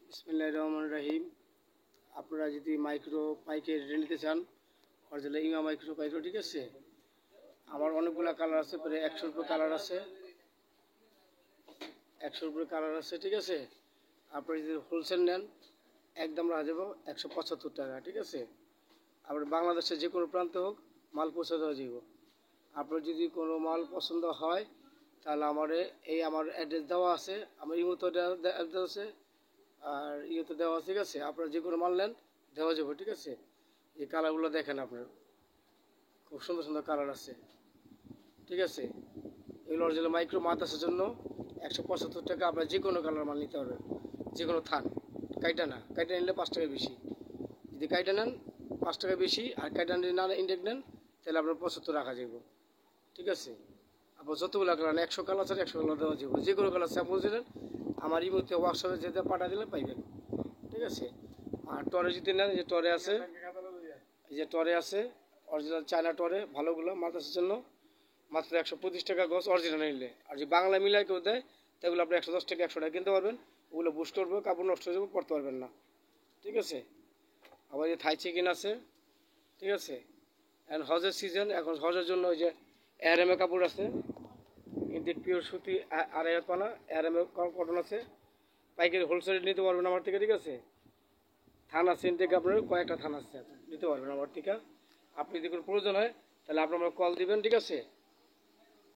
বিসমিল্লাহির রহমানির রহিম। আপনারা যদি মাইক্রো পাইকের নিতে চান, অরিজিনাল ইমা মাইক্রো পাইক্রো, ঠিক আছে। আমার অনেকগুলো কালার আছে, প্রায় 100-এর উপরে কালার আছে, 100-এর উপরে কালার আছে, ঠিক আছে। আপনারা যদি হোলসেল নেন একদম রাখা যাবো 175 টাকা, ঠিক আছে। আপনার বাংলাদেশের যে কোনো প্রান্তে হোক মাল পৌঁছে দেওয়া যাব। আপনার যদি কোনো মাল পছন্দ হয় তাহলে আমার অ্যাড্রেস দেওয়া আছে, আমার ইমোতে অ্যাড্রেস আছে আর ইয়েতে দেওয়া আছে, ঠিক আছে। আপনারা যে কোনো মাল নেন দেওয়া যাবে, ঠিক আছে। এই কালারগুলো দেখেন, আপনার খুব সুন্দর সুন্দর কালার আছে, ঠিক আছে। এগুলো অরিজিনাল মাইক্রো মাতাসের জন্য 175 টাকা। আপনার যে কোনো কালার মাল নিতে পারবেন, যে কোনো থান। কাইটা নিলে 5 টাকা বেশি। যদি কাইটা নেন 5 টাকা বেশি, আর কাইটা যদি না ইন্ডেক্ট নেন তাহলে আপনার 75 রাখা যাব, ঠিক আছে। আপনার যতগুলো কালার 100 কালার আছে 100 কালার দেওয়া যাবে। যে কোনো কালার স্যাম্পল দিলেন আমার ইমোতে হোয়াটসঅ্যাপে যেতে পাঠিয়ে দিলে পাইবেন, ঠিক আছে। আর টরে যদি নেন, যে টরে আছে, এই যে টরে আছে অরিজিনাল চায়না টরে, ভালোগুলো মাথাসের জন্য মাত্র 125 টাকা গজ অরিজিনাল নিলে। আর যদি বাংলা মিলাই কেউ দেয় তাগুলো আপনি 110 টাকা 100 টাকা কিনতে পারবেন। ওগুলো বুস্ট করবে, কাপড় নষ্ট হয়ে যাবে, পরতে পারবেন না, ঠিক আছে। আবার যে থাই চিকেন আছে, ঠিক আছে। এখন হজের সিজন, এখন হজের জন্য ওই যে এআরএমএ কাপড় আছে, ইনটেক পিওর সুতি আড়াই পানা এআরএমএ কটন আছে। পাইকারি হোলসেল নিতে পারবেন আমার থেকে, ঠিক আছে। থান আছে ইনটেক, আপনার কয়েকটা থান আছে, নিতে পারবেন আমার থেকে। আপনি যদি কোনো প্রয়োজন হয় তাহলে আপনার কল দিবেন, ঠিক আছে।